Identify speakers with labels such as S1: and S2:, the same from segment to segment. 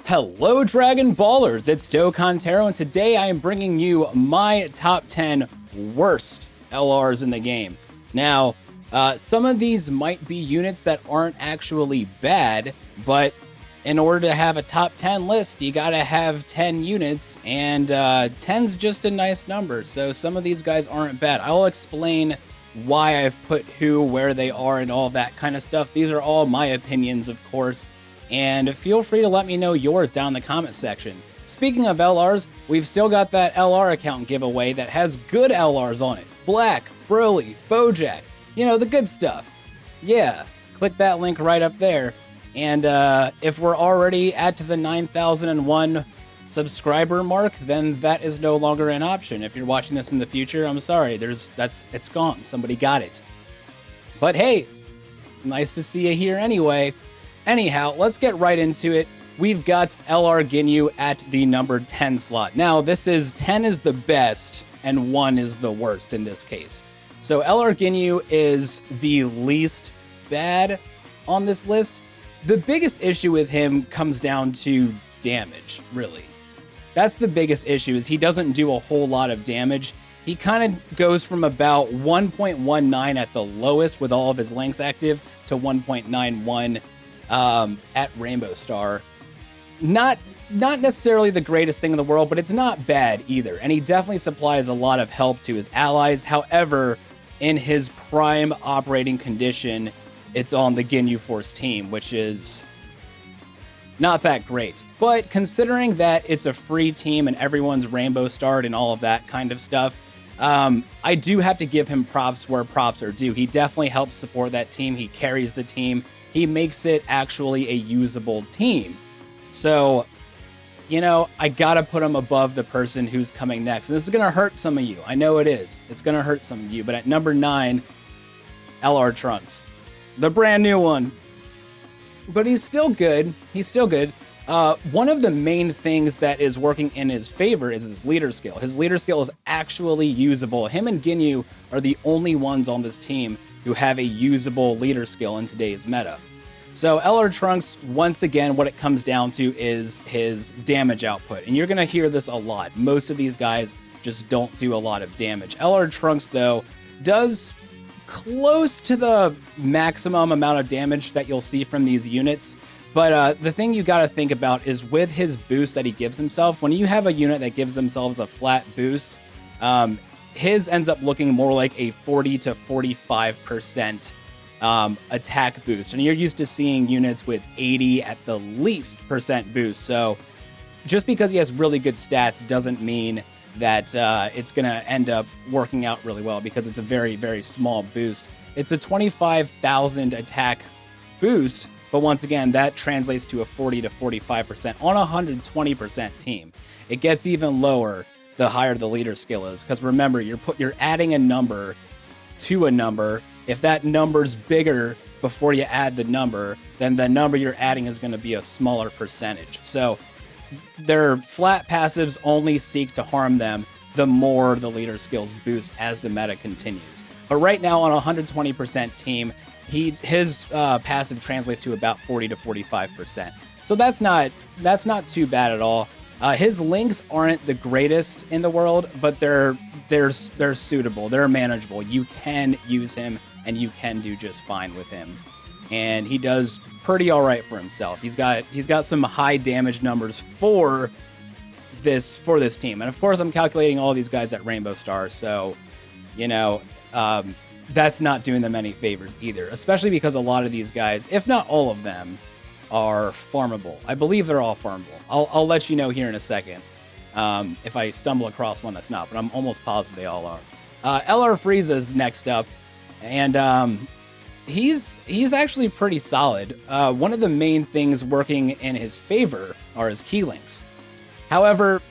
S1: Hello Dragon Ballers, it's Dokkan Tero, and today I am bringing you my top 10 worst LRs in the game. Now, some of these might be units that aren't actually bad, but in order to have a top 10 list, you gotta have 10 units, and 10's just a nice number, so some of these guys aren't bad. I'll explain why I've put who, where they are, and all that kind of stuff. These are all my opinions, of course. And feel free to let me know yours down in the comment section. Speaking of LRs, we've still got that LR account giveaway that has good LRs on it. Black, Broly, Bojack, you know, the good stuff. Yeah, click that link right up there. And if we're already at the 9,001 subscriber mark, then that is no longer an option. If you're watching this in the future, I'm sorry, it's gone. Somebody got it. But hey, nice to see you here anyway. Anyhow, let's get right into it. We've got LR Ginyu at the number 10 slot. Now, this is 10 is the best and 1 is the worst in this case. So LR Ginyu is the least bad on this list. The biggest issue with him comes down to damage, really. That's the biggest issue, is he doesn't do a whole lot of damage. He kind of goes from about 1.19 at the lowest with all of his links active to 1.91 at Rainbow Star. Not necessarily the greatest thing in the world, but it's not bad either. And he definitely supplies a lot of help to his allies. However, in his prime operating condition, it's on the Ginyu Force team, which is not that great. But considering that it's a free team and everyone's Rainbow Starred and all of that kind of stuff, I do have to give him props where props are due. He definitely helps support that team. He carries the team. He makes it actually a usable team. So, you know, I gotta put him above the person who's coming next. And this is gonna hurt some of you. I know it is. It's gonna hurt some of you. But at number 9, LR Trunks. The brand new one. But he's still good. He's still good. One of the main things that is working in his favor is his leader skill. His leader skill is actually usable. Him and Ginyu are the only ones on this team who have a usable leader skill in today's meta. So LR Trunks, once again, what it comes down to is his damage output. And you're going to hear this a lot. Most of these guys just don't do a lot of damage. LR Trunks, though, does close to the maximum amount of damage that you'll see from these units. But the thing you got to think about is with his boost that he gives himself, when you have a unit that gives themselves a flat boost, his ends up looking more like a 40 to 45% attack boost. And you're used to seeing units with 80 at the least percent boost. So just because he has really good stats doesn't mean that it's going to end up working out really well, because it's a very, very small boost. It's a 25,000 attack boost, but once again, that translates to a 40 to 45% on a 120% team. It gets even lower the higher the leader skill is, because remember, you're adding a number to a number. If that number's bigger before you add the number, then the number you're adding is going to be a smaller percentage. So their flat passives only seek to harm them the more the leader skills boost as the meta continues. But right now on a 120% team, his passive translates to about 40 to 45%. So that's not too bad at all. His links aren't the greatest in the world, but they're suitable. They're manageable. You can use him, and you can do just fine with him. And he does pretty all right for himself. He's got some high damage numbers for this team. And of course, I'm calculating all these guys at Rainbow Star, so you know, that's not doing them any favors either. Especially because a lot of these guys, if not all of them, are farmable. I believe they're all farmable. I'll let you know here in a second if I stumble across one that's not, but I'm almost positive they all are. LR Frieza is next up, and he's actually pretty solid. One of the main things working in his favor are his key links. However,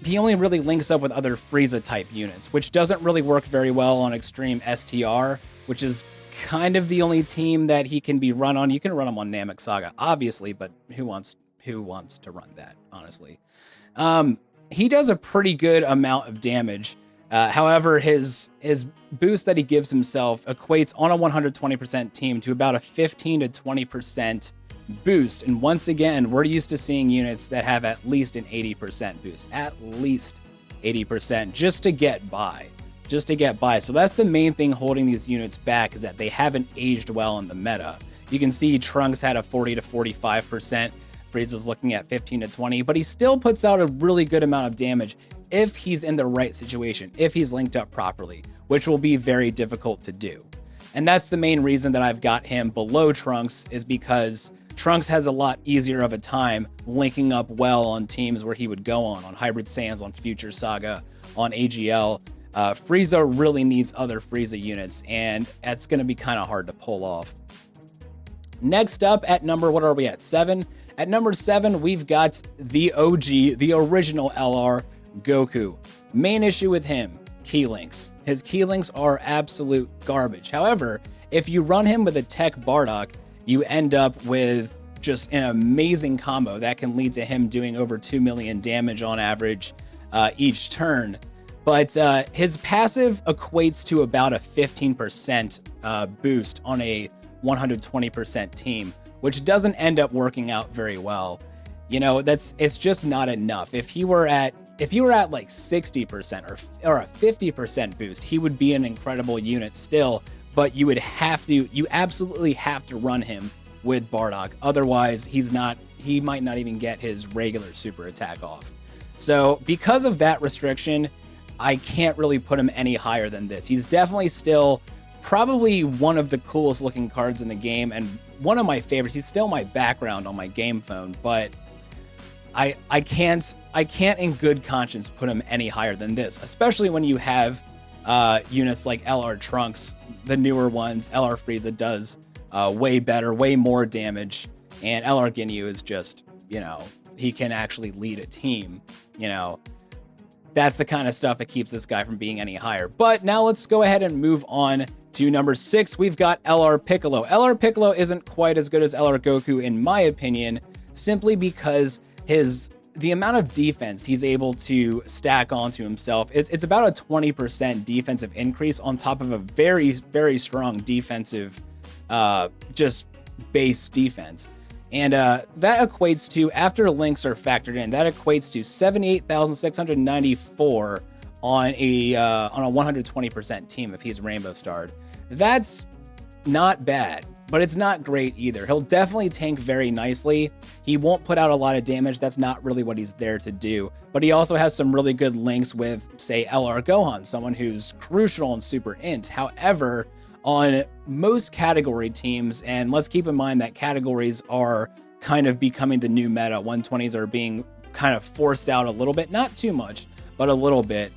S1: he only really links up with other Frieza type units, which doesn't really work very well on Extreme STR, which is kind of the only team that he can be run on. You can run him on Namek Saga, obviously, but who wants to run that, honestly? He does a pretty good amount of damage. However, his boost that he gives himself equates on a 120% team to about a 15 to 20% boost. And once again, we're used to seeing units that have at least an 80% boost, at least 80%, just to get by. Just to get by. So that's the main thing holding these units back, is that they haven't aged well in the meta. You can see Trunks had a 40 to 45%. Frieza's looking at 15 to 20, but he still puts out a really good amount of damage if he's in the right situation, if he's linked up properly, which will be very difficult to do. And that's the main reason that I've got him below Trunks, is because Trunks has a lot easier of a time linking up well on teams where he would go on Hybrid Saiyans, on Future Saga, on AGL. Frieza really needs other Frieza units, and that's going to be kind of hard to pull off. Next up at number, what are we at, 7? At number 7, we've got the OG, the original LR, Goku. Main issue with him, key links. His key links are absolute garbage. However, if you run him with a Tech Bardock, you end up with just an amazing combo that can lead to him doing over 2 million damage on average each turn. But his passive equates to about a 15% boost on a 120% team, which doesn't end up working out very well. You know, it's just not enough. If you were at like 60% or a 50% boost, he would be an incredible unit still, but you absolutely have to run him with Bardock. Otherwise, he might not even get his regular super attack off. So because of that restriction, I can't really put him any higher than this. He's definitely still probably one of the coolest looking cards in the game and one of my favorites. He's still my background on my game phone, but I can't in good conscience put him any higher than this, especially when you have units like LR Trunks, the newer ones. LR Frieza does way better, way more damage, and LR Ginyu is just, you know, he can actually lead a team, you know. That's the kind of stuff that keeps this guy from being any higher. But now let's go ahead and move on to number 6. We've got LR Piccolo. LR Piccolo isn't quite as good as LR Goku in my opinion, simply because the amount of defense he's able to stack onto himself, it's about a 20% defensive increase on top of a very, very strong defensive, just base defense. And that equates to, after links are factored in, that equates to 78,694 on a 120% team if he's Rainbow Starred. That's not bad, but it's not great either. He'll definitely tank very nicely. He won't put out a lot of damage. That's not really what he's there to do. But he also has some really good links with, say, LR Gohan, someone who's crucial in Super Int. However, on most category teams, and let's keep in mind that categories are kind of becoming the new meta. 120s are being kind of forced out a little bit, not too much, but a little bit.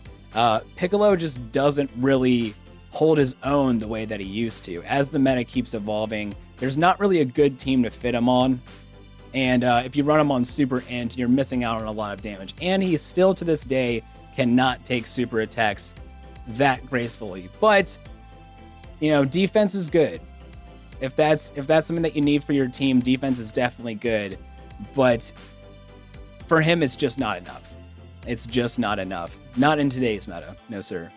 S1: Piccolo just doesn't really hold his own the way that he used to. As the meta keeps evolving, there's not really a good team to fit him on. And if you run him on Super Int, you're missing out on a lot of damage. And he still, to this day, cannot take super attacks that gracefully. But you know, defense is good. If that's something that you need for your team, defense is definitely good. But for him, it's just not enough. It's just not enough. Not in today's meta. No, sir.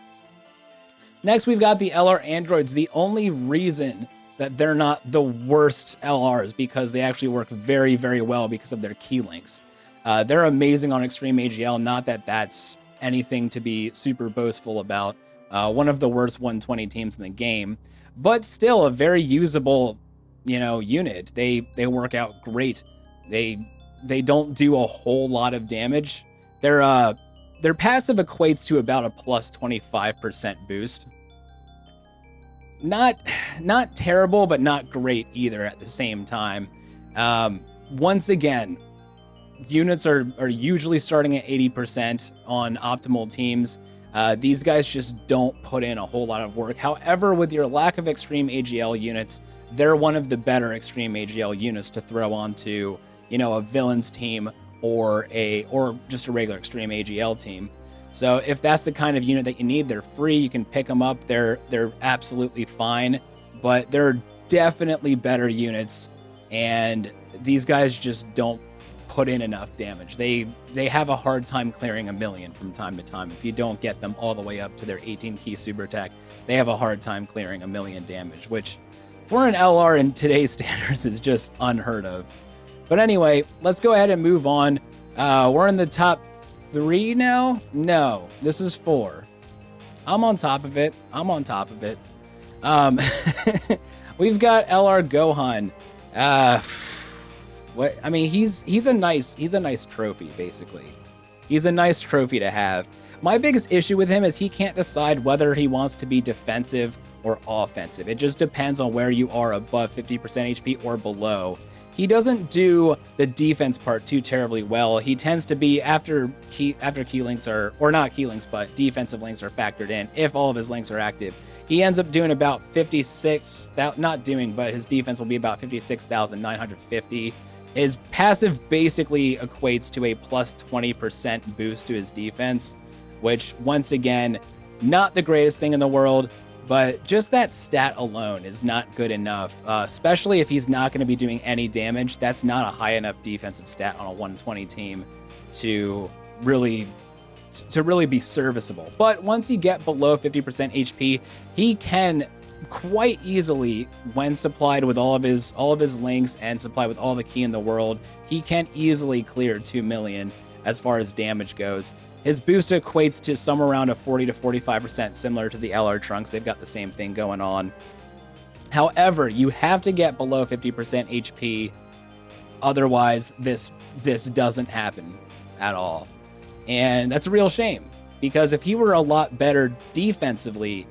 S1: Next, we've got the LR androids. The only reason that they're not the worst LRs because they actually work very, very well because of their key links. They're amazing on Extreme AGL. Not that that's anything to be super boastful about. One of the worst 120 teams in the game, but still a very usable, you know, unit. They work out great. They don't do a whole lot of damage. Their passive equates to about a plus 25% boost. Not terrible, but not great either at the same time. Once again, units are usually starting at 80% on optimal teams. These guys just don't put in a whole lot of work. However, with your lack of Extreme AGL units, they're one of the better Extreme AGL units to throw onto, you know, a villain's team or just a regular Extreme AGL team. So if that's the kind of unit that you need, they're free. You can pick them up. They're absolutely fine, but they're definitely better units, and these guys just don't put in enough damage. They have a hard time clearing a million from time to time. If you don't get them all the way up to their 18 key super attack, they have a hard time clearing a million damage, which for an LR in today's standards is just unheard of. But anyway, let's go ahead and move on. We're in the top 3 now? No, this is 4. I'm on top of it. We've got LR Gohan. What? I mean, he's a nice trophy, basically. He's a nice trophy to have. My biggest issue with him is he can't decide whether he wants to be defensive or offensive. It just depends on where you are above 50% HP or below. He doesn't do the defense part too terribly well. He tends to be after key links or not key links, but defensive links are factored in. If all of his links are active, he ends up doing about 56. Not doing, but his defense will be about 56,950. His passive basically equates to a plus 20% boost to his defense, which once again, not the greatest thing in the world. But just that stat alone is not good enough, especially if he's not going to be doing any damage. That's not a high enough defensive stat on a 120 team to really be serviceable. But once you get below 50% HP, he can quite easily, when supplied with all of his links and supplied with all the ki in the world, he can easily clear 2 million as far as damage goes. His boost equates to somewhere around a 40 to 45%, similar to the LR Trunks. They've got the same thing going on. However, you have to get below 50% HP. Otherwise, this doesn't happen at all. And that's a real shame, because if he were a lot better defensively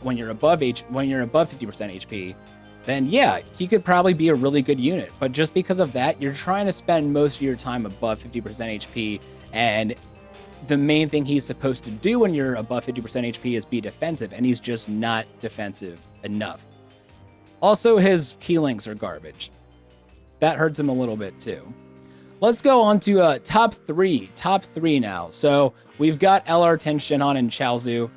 S1: when you're above 50% HP, then yeah, he could probably be a really good unit. But just because of that, you're trying to spend most of your time above 50% HP, and the main thing he's supposed to do when you're above 50% HP is be defensive, and he's just not defensive enough. Also, his key links are garbage. That hurts him a little bit too. Let's go on to top three now. So we've got LR Tien, Shinhan, and Chiaotzu,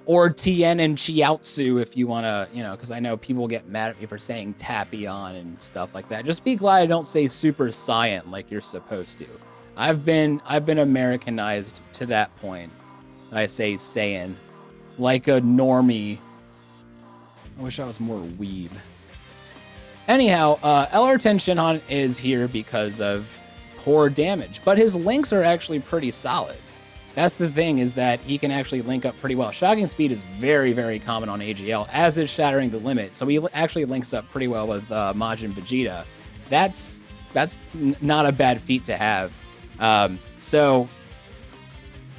S1: or Tien and Chiaotzu if you want to, because I know people get mad at me for saying Tapion and stuff like that. Just be glad I don't say Super Saiyan like you're supposed to. I've been Americanized to that point. I say Saiyan like a normie. I wish I was more weeb. Anyhow, LR Tien Shinhan is here because of poor damage, but his links are actually pretty solid. That's the thing, is that he can actually link up pretty well. Shocking speed is very, very common on AGL, as is shattering the limit. So he actually links up pretty well with Majin Vegeta. That's not a bad feat to have. So,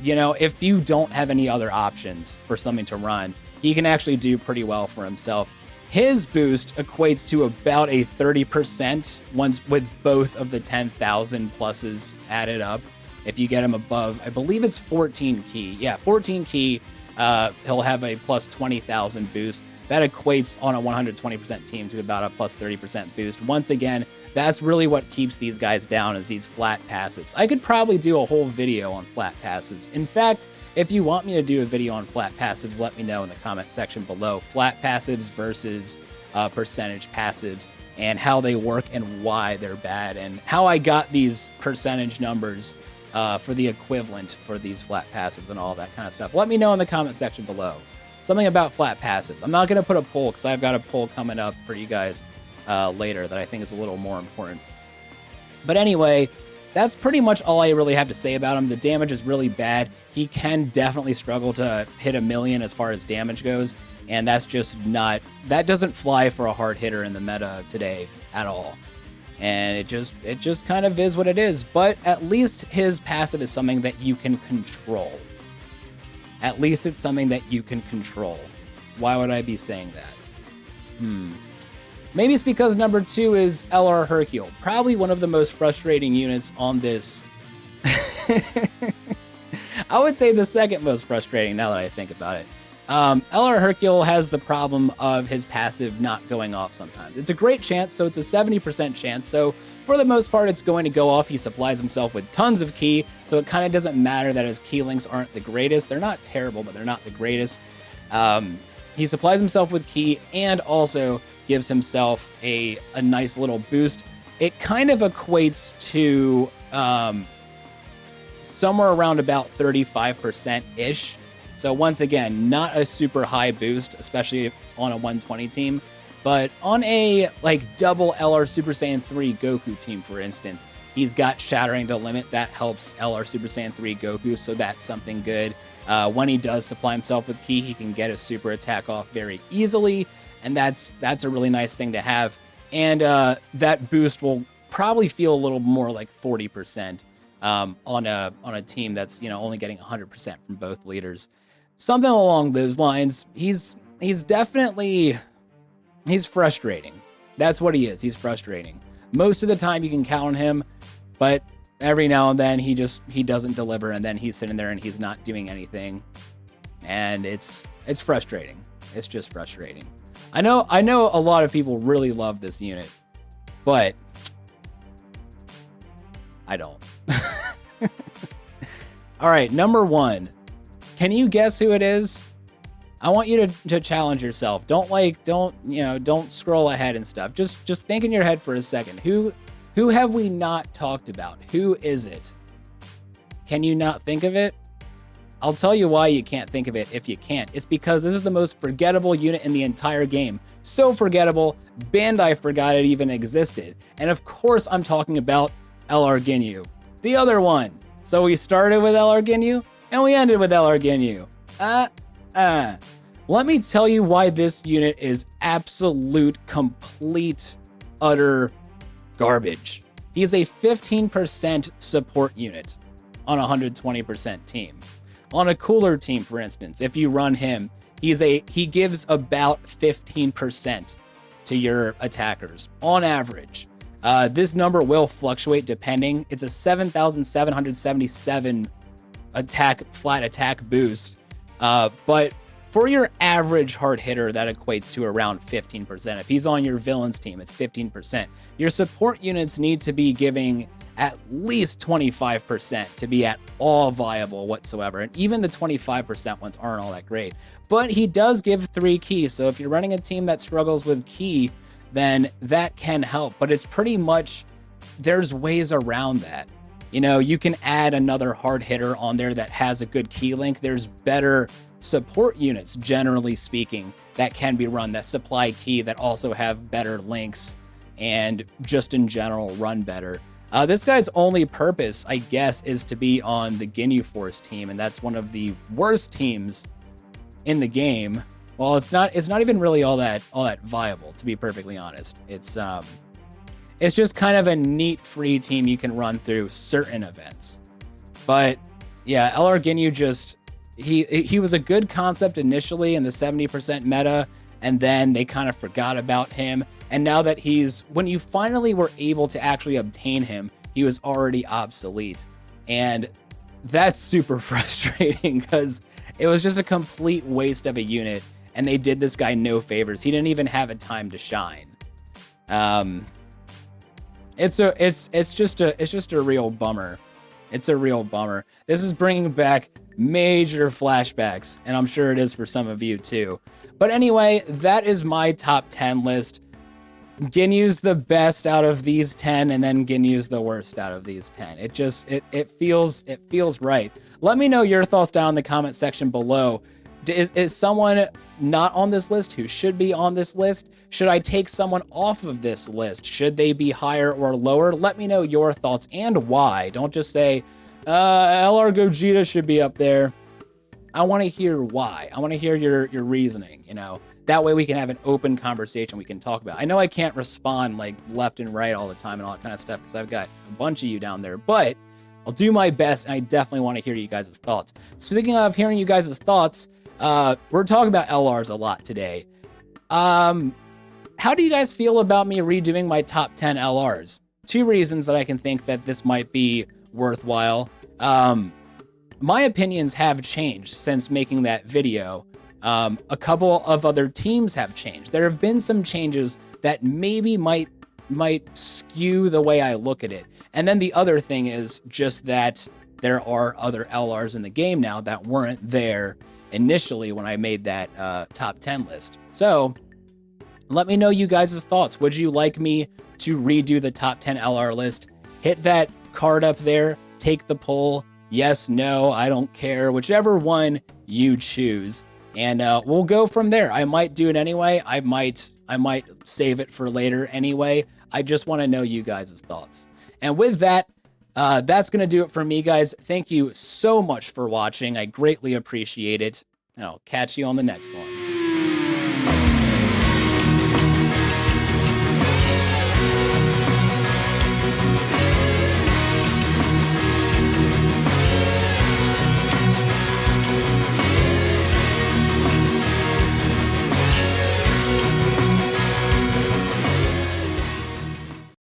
S1: if you don't have any other options for something to run, he can actually do pretty well for himself. His boost equates to about a 30% once with both of the 10,000 pluses added up. If you get him above, I believe it's 14 ki. Yeah, 14 ki, he'll have a plus 20,000 boost. That equates on a 120% team to about a plus 30% boost. Once again, that's really what keeps these guys down, is these flat passives. I could probably do a whole video on flat passives. In fact, if you want me to do a video on flat passives, let me know in the comment section below. Flat passives versus percentage passives, and how they work and why they're bad, and how I got these percentage numbers for the equivalent for these flat passives and all that kind of stuff. Let me know in the comment section below. Something about flat passives. I'm not going to put a poll, because I've got a poll coming up for you guys later that I think is a little more important. But anyway, that's pretty much all I really have to say about him. The damage is really bad. He can definitely struggle to hit 1 million as far as damage goes, and that's just not, that doesn't fly for a hard hitter in the meta today at all. And it just kind of is what it is. But at least his passive is something that you can control. At least it's something that you can control. Why would I be saying that? Maybe it's because number 2 is LR Hercule. Probably one of the most frustrating units on this. I would say the second most frustrating, now that I think about it. LR Hercule has the problem of his passive not going off sometimes. It's a great chance, so it's a 70% chance. So for the most part, it's going to go off. He supplies himself with tons of ki, so it kind of doesn't matter that his ki links aren't the greatest. They're not terrible, but they're not the greatest. He supplies himself with ki and also gives himself a nice little boost. It kind of equates to somewhere around about 35%-ish. So once again, not a super high boost, especially on a 120 team, But on a like double LR Super Saiyan 3 Goku team, for instance, he's got Shattering the Limit that helps LR Super Saiyan 3 Goku, so that's something good. When he does supply himself with ki, he can get a super attack off very easily, and that's a really nice thing to have. And that boost will probably feel a little more like 40% on a team that's, you know, only getting 100% from both leaders. Something along those lines. He's definitely frustrating. That's what he is. He's frustrating. Most of the time you can count on him, but every now and then he doesn't deliver, and then he's sitting there and he's not doing anything. And it's frustrating. It's just frustrating. I know a lot of people really love this unit, but I don't. All right, number 1. Can you guess who it is? I want you to challenge yourself. Don't scroll ahead and stuff. Just think in your head for a second. Who have we not talked about? Who is it? Can you not think of it? I'll tell you why you can't think of it if you can't. It's because this is the most forgettable unit in the entire game. So forgettable, Bandai forgot it even existed. And of course I'm talking about LR Ginyu, the other one. So we started with LR Ginyu and we ended with LR Ginyu. Let me tell you why this unit is absolute, complete, utter garbage. He's a 15% support unit on a 120% team. On a cooler team, for instance, if you run him, he gives about 15% to your attackers on average. This number will fluctuate depending. It's a 7,777 flat attack boost. But for your average hard hitter, that equates to around 15%. If he's on your villains team, it's 15%. Your support units need to be giving at least 25% to be at all viable whatsoever. And even the 25% ones aren't all that great. But he does give 3 keys. So if you're running a team that struggles with key, then that can help. But it's pretty much, there's ways around that. You know, you can add another hard hitter on there that has a good key link. There's better support units, generally speaking, that can be run, that supply key, that also have better links and just in general run better. This guy's only purpose, I guess, is to be on the Ginyu Force team, and that's one of the worst teams in the game. Well, it's not even really all that viable, to be perfectly honest. It's just kind of a neat free team you can run through certain events. But yeah, LR Ginyu he was a good concept initially in the 70% meta, and then they kind of forgot about him. And now that when you finally were able to actually obtain him, he was already obsolete. And that's super frustrating because it was just a complete waste of a unit, and they did this guy no favors. He didn't even have a time to shine. It's just a real bummer. It's a real bummer. This is bringing back major flashbacks, and I'm sure it is for some of you too. But anyway, that is my top 10 list. Ginyu's the best out of these 10, and then Ginyu's the worst out of these 10. It feels right. Let me know your thoughts down in the comment section below. Is someone not on this list who should be on this list? Should I take someone off of this list? Should they be higher or lower? Let me know your thoughts and why. Don't just say, LR Gogeta should be up there. I want to hear why. I want to hear your reasoning, you know. That way we can have an open conversation we can talk about. I know I can't respond like left and right all the time and all that kind of stuff because I've got a bunch of you down there, but I'll do my best, and I definitely want to hear you guys' thoughts. Speaking of hearing you guys' thoughts, we're talking about LRs a lot today. How do you guys feel about me redoing my top 10 LRs? 2 reasons that I can think that this might be worthwhile. My opinions have changed since making that video. A couple of other teams have changed. There have been some changes that maybe might skew the way I look at it. And then the other thing is just that there are other LRs in the game now that weren't there initially when I made that top 10 list. So let me know you guys' thoughts. Would you like me to redo the top 10 LR list? Hit that card up there, take the poll. Yes, no, I don't care. Whichever one you choose. And we'll go from there. I might do it anyway. I might I might save it for later anyway. I just want to know you guys' thoughts. And with that, that's going to do it for me, guys. Thank you so much for watching. I greatly appreciate it. And I'll catch you on the next one.